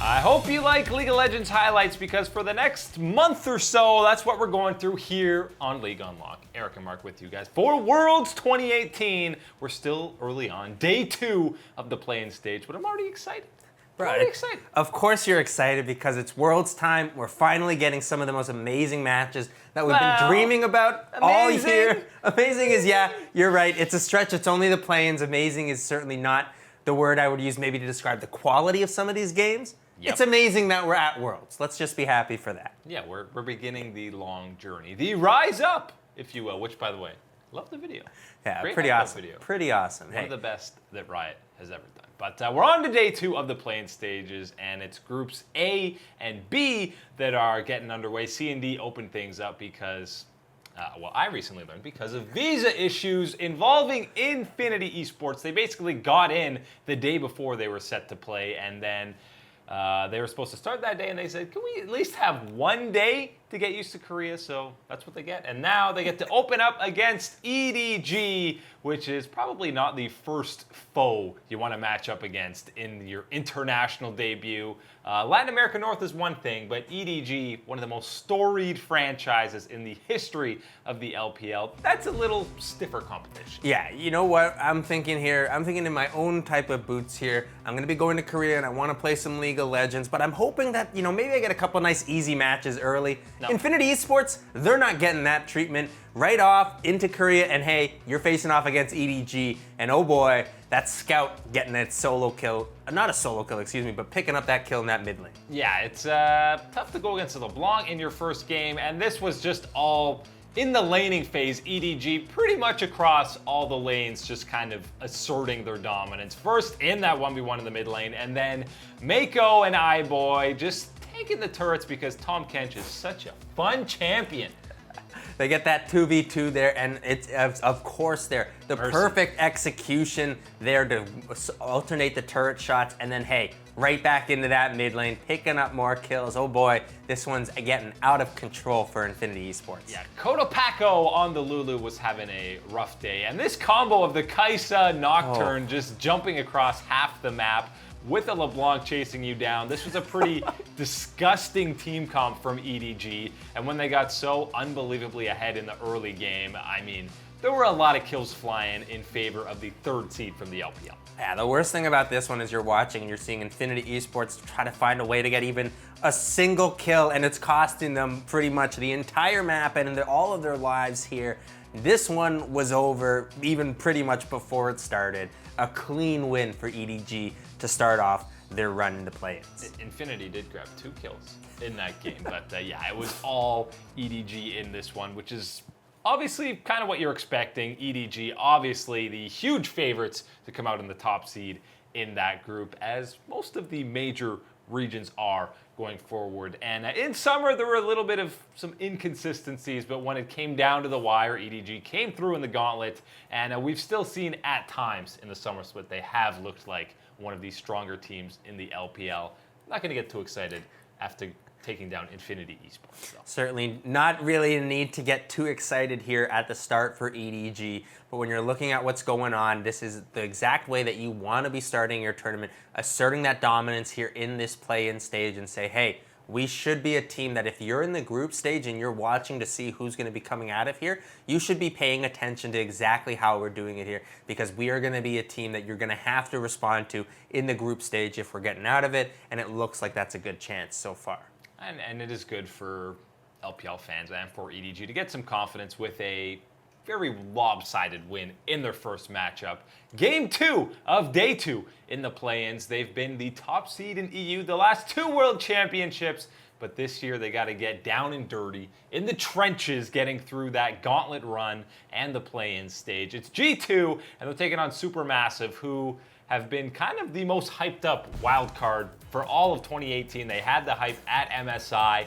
I hope you like League of Legends highlights because for the next month or so, that's what we're going through here on League Unlock. Eric and Mark with you guys for Worlds 2018. We're still early on, day 2 of the play-in stage, but I'm already excited. Right. Of course you're excited because it's Worlds time. We're finally getting some of the most amazing matches that we've been dreaming about all year. Amazing is, yeah, you're right. It's a stretch. It's only the play-ins. Amazing is certainly not the word I would use maybe to describe the quality of some of these games. Yep. It's amazing that we're at Worlds. Let's just be happy for that. Yeah, we're beginning the long journey. The rise up, if you will, which, by the way, love the video. Yeah, Great pretty awesome. Video. Pretty awesome. One of the best that Riot has ever done. But we're on to day 2 of the play-in stages, and it's groups A and B that are getting underway. C and D opened things up because, well, I recently learned because of visa issues involving Infinity Esports. They basically got in the day before they were set to play, and then they were supposed to start that day, and they said, can we at least have one day to get used to Korea? So that's what they get. And now they get to open up against EDG, which is probably not the first foe you want to match up against in your international debut. Latin America North is one thing, but EDG, one of the most storied franchises in the history of the LPL, that's a little stiffer competition. Yeah, you know what I'm thinking here? I'm thinking in my own type of boots here. I'm going to be going to Korea, and I want to play some League of Legends, but I'm hoping that, you know, maybe I get a couple nice easy matches early. No. Infinity Esports, they're not getting that treatment. Right off into Korea, and hey, you're facing off against EDG, and oh boy, that Scout getting that solo kill, not a solo kill, excuse me, but picking up that kill in that mid lane. Yeah, it's tough to go against LeBlanc in your first game, and this was just all in the laning phase. EDG pretty much across all the lanes just kind of asserting their dominance. First in that 1v1 in the mid lane, and then Mako and iBoy just taking the turrets because Tom Kench is such a fun champion. They get that 2v2 there, and it's, of course, the perfect execution there to alternate the turret shots, and then, hey, right back into that mid lane, picking up more kills. Oh boy, this one's getting out of control for Infinity Esports. Yeah, Kodopako on the Lulu was having a rough day, and this combo of the Kai'Sa Nocturne just jumping across half the map with a LeBlanc chasing you down. This was a pretty disgusting team comp from EDG, and when they got so unbelievably ahead in the early game, I mean, there were a lot of kills flying in favor of the 3rd seed from the LPL. Yeah, the worst thing about this one is you're watching and you're seeing Infinity Esports try to find a way to get even a single kill, and it's costing them pretty much the entire map and all of their lives here. This one was over even pretty much before it started. A clean win for EDG to start off their run into play-ins. Infinity did grab 2 kills in that game, but yeah, it was all EDG in this one, which is obviously kind of what you're expecting. EDG, obviously the huge favorites to come out in the top seed in that group, as most of the major regions are going forward. And in summer, there were a little bit of some inconsistencies, but when it came down to the wire, EDG came through in the gauntlet, and we've still seen at times in the summer split, they have looked like one of the stronger teams in the LPL. I'm not going to get too excited after taking down Infinity Esports. So. Certainly not really a need to get too excited here at the start for EDG, but when you're looking at what's going on, this is the exact way that you want to be starting your tournament, asserting that dominance here in this play-in stage and say, hey, we should be a team that if you're in the group stage and you're watching to see who's going to be coming out of here, you should be paying attention to exactly how we're doing it here, because we are going to be a team that you're going to have to respond to in the group stage if we're getting out of it, and it looks like that's a good chance so far. And it is good for LPL fans and for EDG to get some confidence with a very lopsided win in their first matchup. Game 2 of day 2 in the play-ins. They've been the top seed in EU the last 2 World Championships, but this year they got to get down and dirty in the trenches, getting through that gauntlet run and the play-in stage. It's G2, and they're taking on Supermassive, who have been kind of the most hyped up wild card for all of 2018. They had the hype at MSI,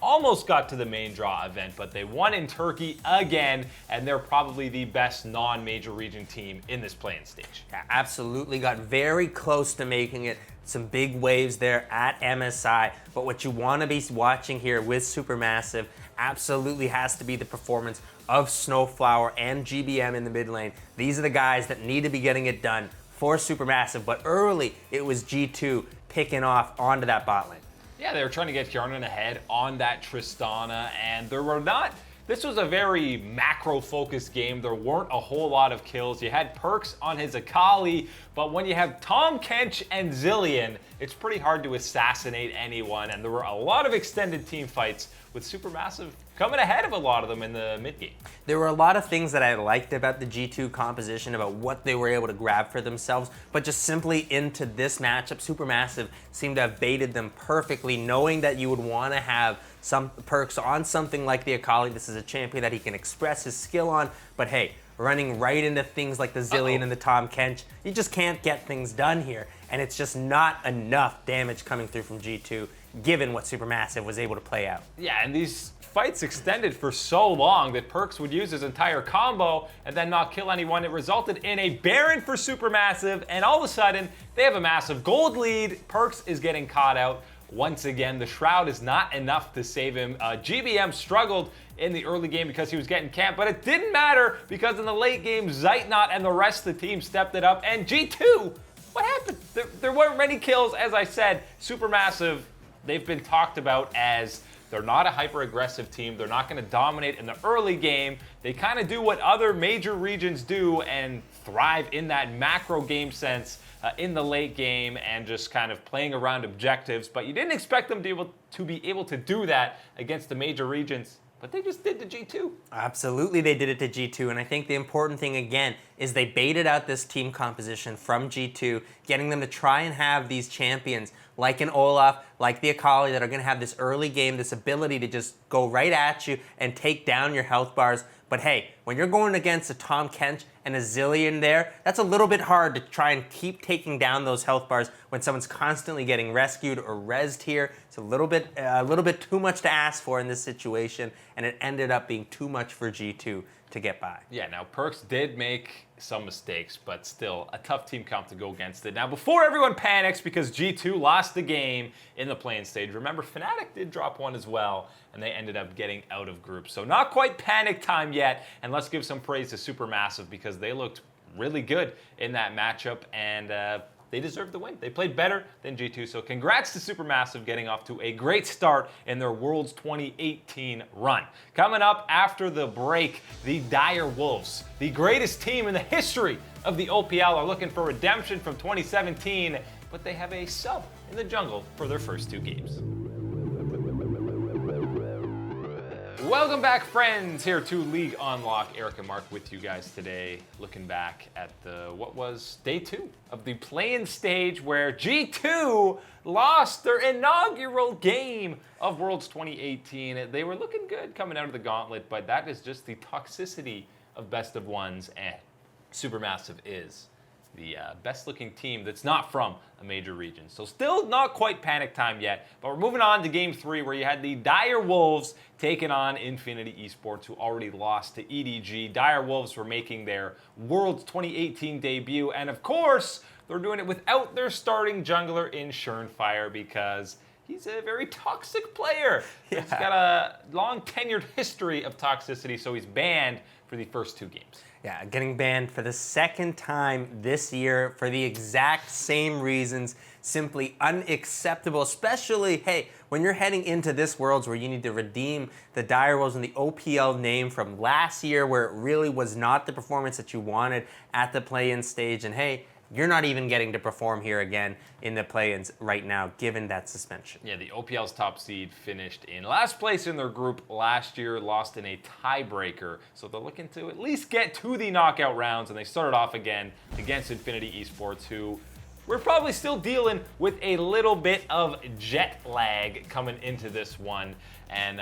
almost got to the main draw event, but they won in Turkey again, and they're probably the best non-major region team in this play-in stage. Yeah, absolutely, got very close to making it. Some big waves there at MSI, but what you want to be watching here with Supermassive absolutely has to be the performance of Snowflower and GBM in the mid lane. These are the guys that need to be getting it done for Supermassive, but early it was G2 picking off onto that bot lane. Yeah, they were trying to get Yarnan ahead on that Tristana, and there were not. This was a very macro-focused game. There weren't a whole lot of kills. You had Perks on his Akali, but when you have Tahm Kench and Zilean, it's pretty hard to assassinate anyone, and there were a lot of extended team fights with Supermassive coming ahead of a lot of them in the mid game. There were a lot of things that I liked about the G2 composition, about what they were able to grab for themselves, but just simply into this matchup, Supermassive seemed to have baited them perfectly, knowing that you would want to have some Perks on something like the Akali. This is a champion that he can express his skill on, but hey, running right into things like the Zilean and the Tahm Kench, you just can't get things done here, and it's just not enough damage coming through from G2, given what Supermassive was able to play out. Yeah, and these fights extended for so long that Perks would use his entire combo and then not kill anyone. It resulted in a Baron for Supermassive, and all of a sudden, they have a massive gold lead. Perks is getting caught out. Once again, the Shroud is not enough to save him. GBM struggled in the early game because he was getting camped, but it didn't matter because in the late game, Zeitnot and the rest of the team stepped it up, and G2, what happened? There weren't many kills, as I said. Supermassive, they've been talked about as they're not a hyper-aggressive team. They're not going to dominate in the early game. They kind of do what other major regions do and thrive in that macro game sense in the late game and just kind of playing around objectives. But you didn't expect them to be able to do that against the major regions. But they just did to G2. Absolutely, they did it to G2, and I think the important thing, again, is they baited out this team composition from G2, getting them to try and have these champions like an Olaf, like the Akali, that are going to have this early game, this ability to just go right at you and take down your health bars. But hey, when you're going against a Tahm Kench and a Zilean there, that's a little bit hard to try and keep taking down those health bars when someone's constantly getting rescued or rezzed here. It's a little bit too much to ask for in this situation, and it ended up being too much for G2 to get by. Yeah, now Perks did make some mistakes, but still a tough team comp to go against it. Now, before everyone panics because G2 lost the game in the playing stage, remember Fnatic did drop one as well, and they ended up getting out of group. So not quite panic time yet, and let's give some praise to Supermassive because they looked really good in that matchup, and they deserved the win. They played better than G2, so congrats to Supermassive getting off to a great start in their Worlds 2018 run. Coming up after the break, the Dire Wolves, the greatest team in the history of the OPL, are looking for redemption from 2017, but they have a sub in the jungle for their first two games. Welcome back, friends, here to League Unlock. Eric and Mark with you guys today, looking back at what was day 2 of the play-in stage where G2 lost their inaugural game of Worlds 2018. They were looking good coming out of the gauntlet, but that is just the toxicity of best of ones, and Supermassive is the best-looking team that's not from a major region. So still not quite panic time yet, but we're moving on to Game 3, where you had the Dire Wolves taking on Infinity Esports, who already lost to EDG. Dire Wolves were making their Worlds 2018 debut, and of course, they're doing it without their starting jungler in Schernfire because he's a very toxic player. Yeah. He's got a long tenured history of toxicity, so he's banned for the first 2 games. Yeah, getting banned for the second time this year for the exact same reasons. Simply unacceptable, especially, hey, when you're heading into this Worlds where you need to redeem the Dire Wolves and the OPL name from last year, where it really was not the performance that you wanted at the play-in stage. And hey, you're not even getting to perform here again in the play-ins right now, given that suspension. Yeah, the OPL's top seed finished in last place in their group last year, lost in a tiebreaker. So they're looking to at least get to the knockout rounds, and they started off again against Infinity Esports, who we're probably still dealing with a little bit of jet lag coming into this one. And,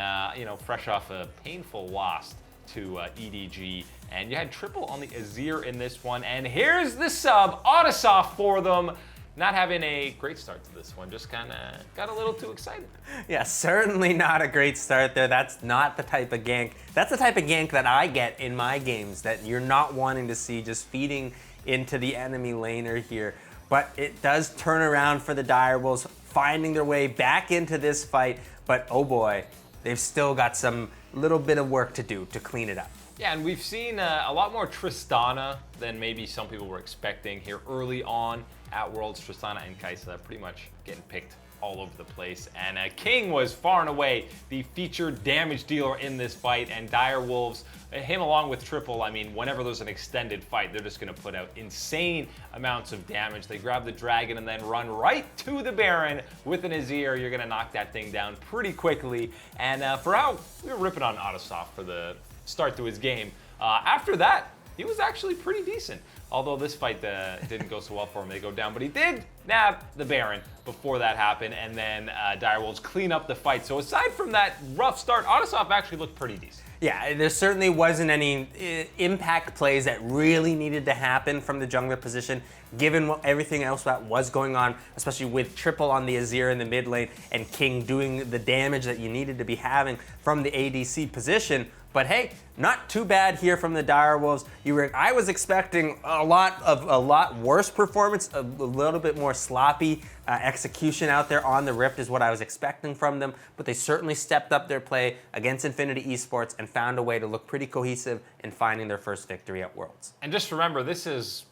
fresh off a painful loss to EDG. And you had triple on the Azir in this one. And here's the sub, Autosoft for them. Not having a great start to this one, just kind of got a little too excited. Yeah, certainly not a great start there. That's not the type of gank. That's the type of gank that I get in my games that you're not wanting to see, just feeding into the enemy laner here. But it does turn around for the Dire Wolves, finding their way back into this fight. But oh boy, they've still got some little bit of work to do to clean it up. Yeah, and we've seen a lot more Tristana than maybe some people were expecting here early on at Worlds. Tristana and Kaisa pretty much getting picked all over the place. And King was far and away the featured damage dealer in this fight. And Dire Wolves, him along with Triple, I mean, whenever there's an extended fight, they're just going to put out insane amounts of damage. They grab the Dragon and then run right to the Baron with an Azir. You're going to knock that thing down pretty quickly. And for how we were ripping on Autosoft for the start to his game, after that, he was actually pretty decent. Although this fight didn't go so well for him, they go down. But he did nab the Baron before that happened, and then Dire Wolves clean up the fight. So aside from that rough start, Autosoft actually looked pretty decent. Yeah, there certainly wasn't any impact plays that really needed to happen from the jungler position, given everything else that was going on, especially with Triple on the Azir in the mid lane and King doing the damage that you needed to be having from the ADC position. But hey, not too bad here from the Dire Wolves. I was expecting a lot worse performance, a little bit more sloppy execution out there on the Rift is what I was expecting from them. But they certainly stepped up their play against Infinity Esports and found a way to look pretty cohesive in finding their first victory at Worlds. And just remember, this is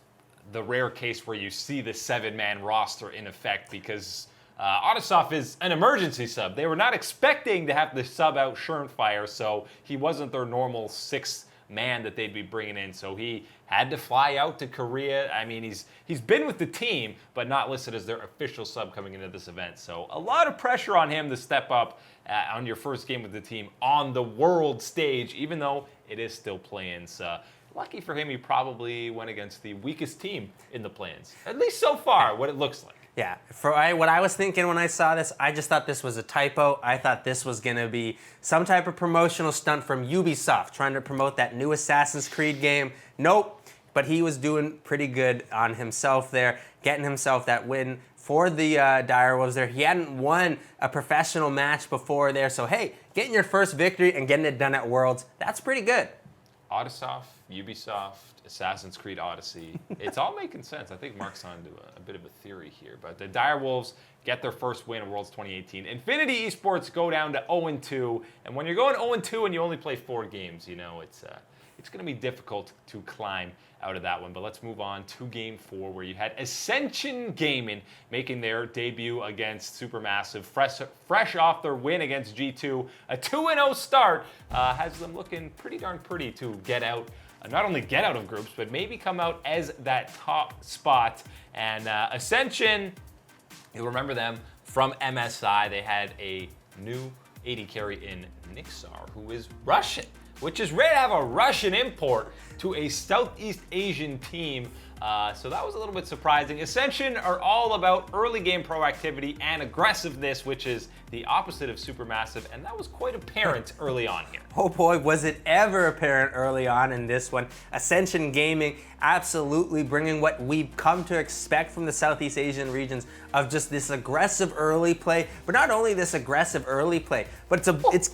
the rare case where you see the 7-man roster in effect, because Autosoft is an emergency sub. They were not expecting to have the sub out Surenfire, so he wasn't their normal 6th man that they'd be bringing in. So he had to fly out to Korea. I mean, he's been with the team, but not listed as their official sub coming into this event. So a lot of pressure on him to step up on your first game with the team on the world stage, even though it is still play-ins. Lucky for him, he probably went against the weakest team in the play-ins, at least so far, what it looks like. Yeah, what I was thinking when I saw this, I just thought this was a typo. I thought this was going to be some type of promotional stunt from Ubisoft trying to promote that new Assassin's Creed game. Nope, but he was doing pretty good on himself there, getting himself that win for the Dire Wolves there. He hadn't won a professional match before there, so hey, getting your first victory and getting it done at Worlds, that's pretty good. Autosoft, Ubisoft, Assassin's Creed Odyssey. It's all making sense. I think Mark's on to a bit of a theory here. But the Dire Wolves get their first win at Worlds 2018. Infinity Esports go down to 0-2. And when you're going 0-2 and you only play 4 games, you know, it's going to be difficult to climb out of that one. But let's move on to Game 4, where you had Ascension Gaming making their debut against Supermassive. Fresh off their win against G2. A 2-0 start has them looking pretty darn pretty to get out. Not only get out of groups, but maybe come out as that top spot. And Ascension, you'll remember them from MSI. They had a new AD carry in Nixar, who is Russian, which is rare to have a Russian import to a Southeast Asian team. So that was a little bit surprising. Ascension are all about early game proactivity and aggressiveness, which is the opposite of Supermassive, and that was quite apparent early on here. Oh boy, was it ever apparent early on in this one. Ascension Gaming absolutely bringing what we've come to expect from the Southeast Asian regions of just this aggressive early play, but not only this aggressive early play, but it's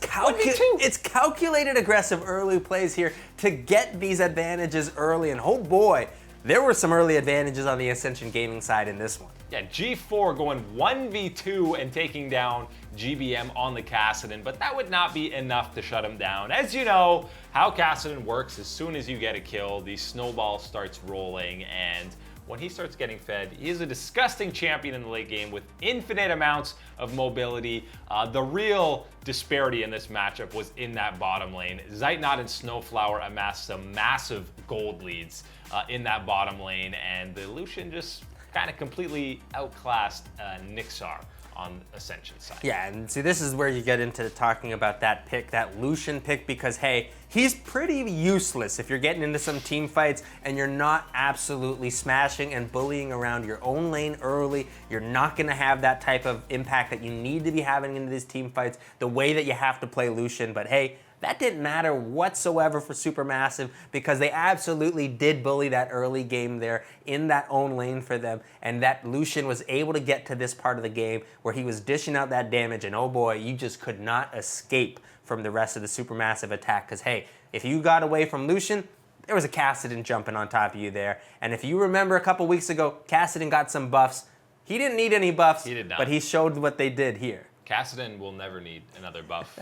calculated aggressive early plays here to get these advantages early, and oh boy, there were some early advantages on the Ascension Gaming side in this one. Yeah, G4 going 1v2 and taking down GBM on the Kassadin, but that would not be enough to shut him down. As you know, how Kassadin works, as soon as you get a kill, the snowball starts rolling, and when he starts getting fed, he is a disgusting champion in the late game with infinite amounts of mobility. The real disparity in this matchup was in that bottom lane. Zeitnot and Snowflower amassed some massive gold leads in that bottom lane, and the Lucian just kind of completely outclassed Nixar on Ascension's side. Yeah, and see, this is where you get into talking about that pick, that Lucian pick, because hey, he's pretty useless if you're getting into some team fights and you're not absolutely smashing and bullying around your own lane early. You're not going to have that type of impact that you need to be having into these team fights the way that you have to play Lucian. But hey, that didn't matter whatsoever for Supermassive, because they absolutely did bully that early game there in that own lane for them, and that Lucian was able to get to this part of the game where he was dishing out that damage, and oh boy, you just could not escape from the rest of the Supermassive attack, because hey, if you got away from Lucian, there was a Kassadin jumping on top of you there. And if you remember a couple weeks ago, Kassadin got some buffs. He didn't need any buffs, he did not. But he showed what they did here. Kassadin will never need another buff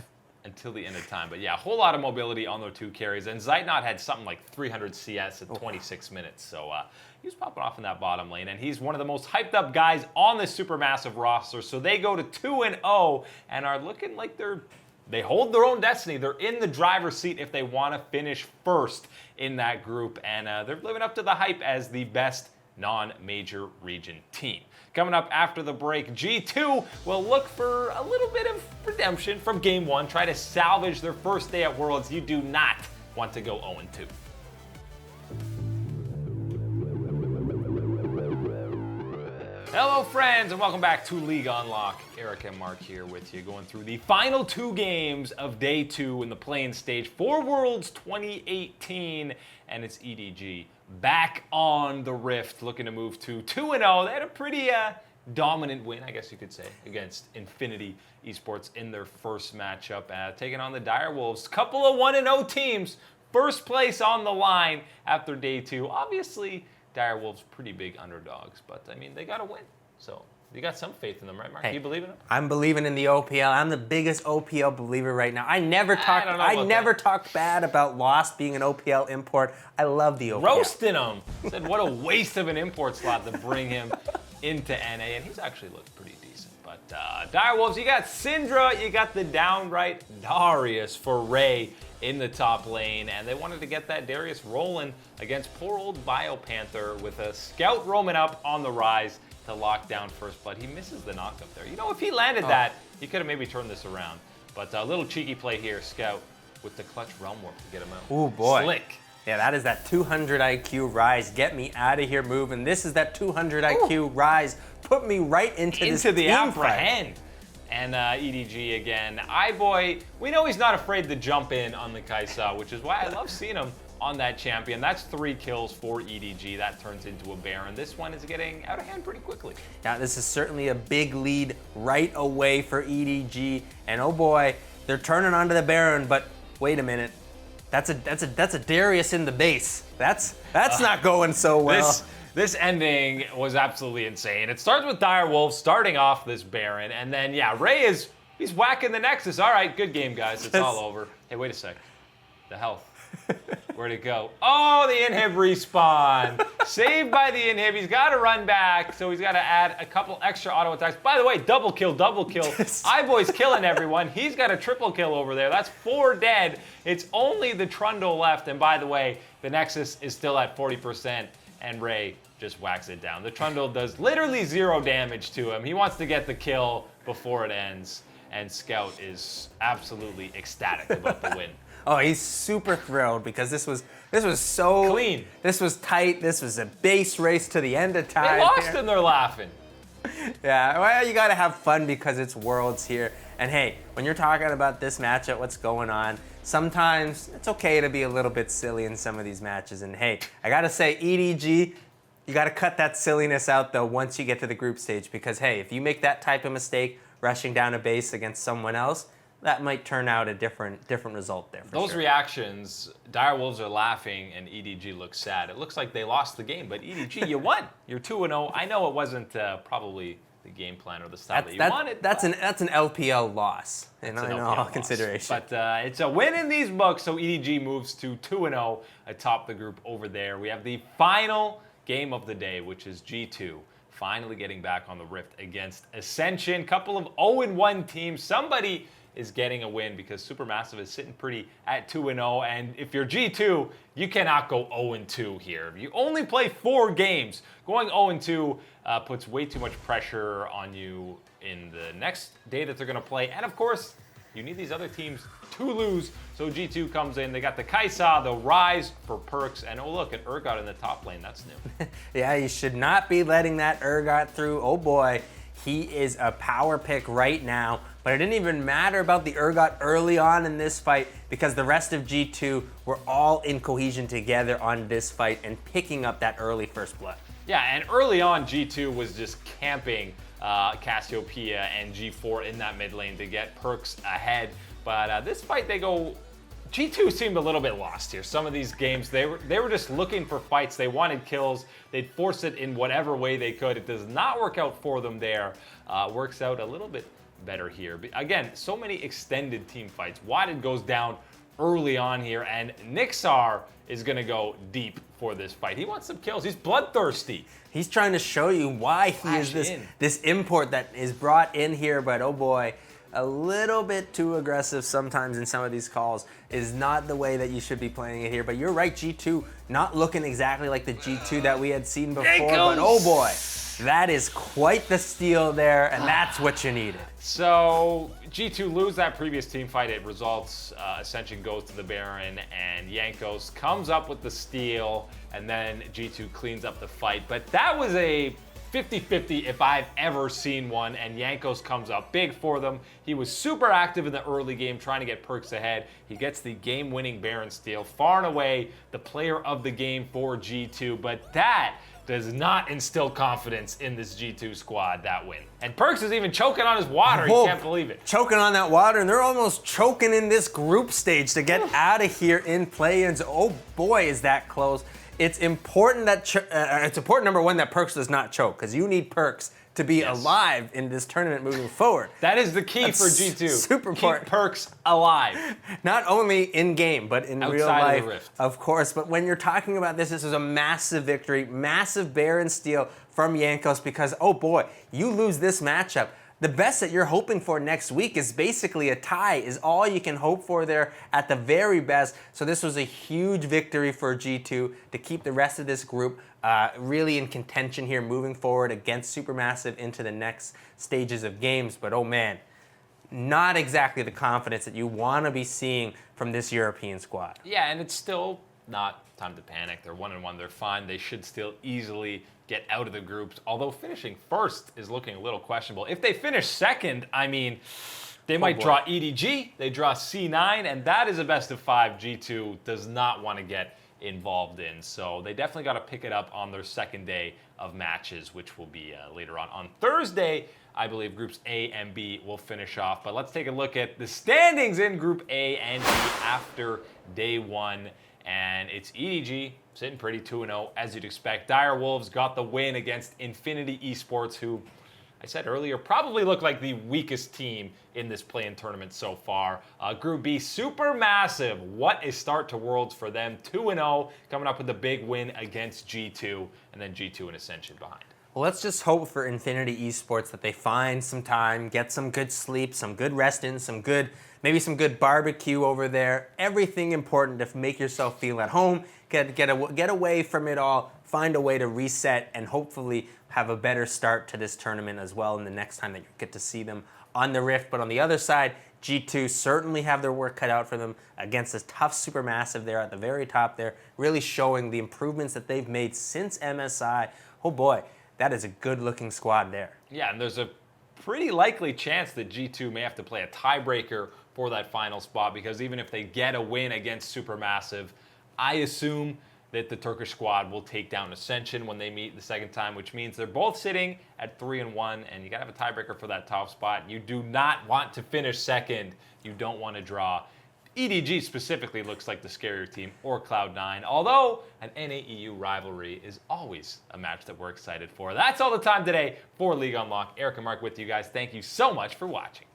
until the end of time. But yeah, a whole lot of mobility on their 2 carries. And Zeitnot had something like 300 CS at 26 minutes. So he was popping off in that bottom lane. And he's one of the most hyped up guys on the Supermassive roster. So they go to 2-0 and are looking like they hold their own destiny. They're in the driver's seat if they want to finish first in that group. And they're living up to the hype as the best non-major region team. Coming up after the break, G2 will look for a little bit of redemption from Game 1, try to salvage their first day at Worlds. You do not want to go 0-2. Hello friends, and welcome back to League Unlock. Eric and Mark here with you, going through the final 2 games of Day 2 in the playing stage for Worlds 2018, and it's EDG back on the Rift, looking to move to 2-0. They had a pretty dominant win, I guess you could say, against Infinity Esports in their first matchup, taking on the Direwolves. Couple of 1-0 teams, first place on the line after Day 2. Obviously, Direwolves pretty big underdogs, but I mean, they got to win. So you got some faith in them, right, Mark? Hey, Do you believe in them? I'm believing in the OPL. I'm the biggest OPL believer right now. I never talked bad about Lost being an OPL import. I love the OPL. Roasting him. Said what a waste of an import slot to bring him into NA, and he's actually looked pretty decent. But Direwolves, you got Syndra, you got the downright Darius for Ray in the top lane, and they wanted to get that Darius rolling against poor old Biopanther with a Scout roaming up on the rise to lock down first blood. He misses the knock up there. You know, if he landed that, he could have maybe turned this around. But a little cheeky play here, Scout with the clutch realm warp to get him out. Oh boy. Slick. Yeah, that is that 200 IQ rise. Get me out of here move. And this is that 200 IQ rise. Put me right into this the team apprehend. And EDG again. iBoy, we know he's not afraid to jump in on the Kaisa, which is why I love seeing him on that champion. That's 3 kills for EDG. That turns into a Baron. This one is getting out of hand pretty quickly. Yeah, this is certainly a big lead right away for EDG. And oh boy, they're turning onto the Baron, but wait a minute. That's a Darius in the base. That's not going so well. This ending was absolutely insane. It starts with Direwolves starting off this Baron, and then yeah, Ray he's whacking the Nexus. All right, good game, guys. It's all over. Hey, wait a sec. The health. Where'd it go? Oh, the inhib respawn. Saved by the inhib. He's got to run back, so he's got to add a couple extra auto attacks. By the way, double kill, double kill. iBoy's killing everyone. He's got a triple kill over there. That's 4 dead. It's only the Trundle left, and by the way, the Nexus is still at 40%, and Ray just whacks it down. The Trundle does literally 0 damage to him. He wants to get the kill before it ends, and Scout is absolutely ecstatic about the win. Oh, he's super thrilled because this was so clean. This was tight. This was a base race to the end of time. They lost and they're laughing. Yeah, well, you gotta have fun because it's Worlds here. And hey, when you're talking about this matchup, what's going on, sometimes it's okay to be a little bit silly in some of these matches. And hey, I gotta say, EDG, you gotta cut that silliness out though once you get to the group stage, because hey, if you make that type of mistake rushing down a base against someone else, that might turn out a different result there. Those reactions, Direwolves are laughing and EDG looks sad. It looks like they lost the game, but EDG, you won. You're 2-0. I know it wasn't probably the game plan or the style that you wanted. That's an LPL loss, and I know all consideration. But it's a win in these books, so EDG moves to 2-0 atop the group over there. We have the final game of the day, which is G2. Finally getting back on the Rift against Ascension. Couple of 0-1 teams. Somebody is getting a win because Supermassive is sitting pretty at 2-0, and if you're G2, you cannot go 0-2 here. You only play 4 games. Going 0-2 puts way too much pressure on you in the next day that they're going to play, and of course, you need these other teams to lose. So G2 comes in. They got the Kaisa, the Rise for perks, and oh look, an Urgot in the top lane. That's new. Yeah, you should not be letting that Urgot through. Oh boy, he is a power pick right now. But it didn't even matter about the Urgot early on in this fight because the rest of G2 were all in cohesion together on this fight and picking up that early first blood. Yeah, and early on, G2 was just camping Cassiopeia and G4 in that mid lane to get perks ahead. But this fight, G2 seemed a little bit lost here. Some of these games, they were just looking for fights. They wanted kills. They'd force it in whatever way they could. It does not work out for them there. Works out a little bit better here. But again, so many extended team fights. Wadid goes down early on here, and Nixar is going to go deep for this fight. He wants some kills. He's bloodthirsty. He's trying to show you why he is this import that is brought in here, but oh boy, a little bit too aggressive sometimes in some of these calls is not the way that you should be playing it here. But you're right, G2 not looking exactly like the G2 that we had seen before, but oh boy, that is quite the steal there, and that's what you needed. So G2 lose that previous team fight. It results Ascension goes to the Baron, and Jankos comes up with the steal, and then G2 cleans up the fight. But that was a 50-50 if I've ever seen one, and Jankos comes up big for them. He was super active in the early game trying to get Perks ahead. He gets the game-winning Baron steal, far and away the player of the game for G2, but that does not instill confidence in this G2 squad, that win. And Perks is even choking on his water. He can't believe it. Choking on that water, and they're almost choking in this group stage to get out of here in play-ins. Oh boy, is that close. It's important that number one, that Perks does not choke, because you need Perks to be alive in this tournament moving forward. That is the key for G2. Super important. Keep Perks alive. Not only in game, but in outside real life, of the Rift. of course. But when you're talking about this is a massive victory, massive Baron steal from Jankos, because oh boy, you lose this matchup. The best that you're hoping for next week is basically a tie, is all you can hope for there at the very best. So this was a huge victory for G2 to keep the rest of this group really in contention here moving forward against Supermassive into the next stages of games. But oh man, not exactly the confidence that you want to be seeing from this European squad. Yeah, and it's still not time to panic. They're 1-1. They're fine. They should still easily get out of the groups, although finishing first is looking a little questionable. If they finish second, I mean, they might draw EDG, they draw C9, and that is a best of 5 G2 does not want to get involved in. So they definitely got to pick it up on their second day of matches, which will be later on. On Thursday, I believe groups A and B will finish off. But let's take a look at the standings in group A and B after day one. And it's EDG sitting pretty 2-0, as you'd expect. Dire Wolves got the win against Infinity Esports, who I said earlier probably look like the weakest team in this play-in tournament so far. Group B, Supermassive. What a start to Worlds for them. 2-0, coming up with a big win against G2, and then G2 and Ascension behind. Well, let's just hope for Infinity Esports that they find some time, get some good sleep, some good rest in, maybe some good barbecue over there. Everything important to make yourself feel at home, get away from it all, find a way to reset, and hopefully have a better start to this tournament as well in the next time that you get to see them on the Rift. But on the other side, G2 certainly have their work cut out for them against this tough Supermassive there at the very top there, really showing the improvements that they've made since MSI. Oh boy, that is a good-looking squad there. Yeah, and there's a pretty likely chance that G2 may have to play a tiebreaker for that final spot, because even if they get a win against Supermassive, I assume that the Turkish squad will take down Ascension when they meet the second time, which means they're both sitting at 3-1, and you got to have a tiebreaker for that top spot. You do not want to finish second. You don't want to draw. EDG specifically looks like the scarier team, or Cloud9, although an NA-EU rivalry is always a match that we're excited for. That's all the time today for League Unlock. Eric and Mark with you guys. Thank you so much for watching.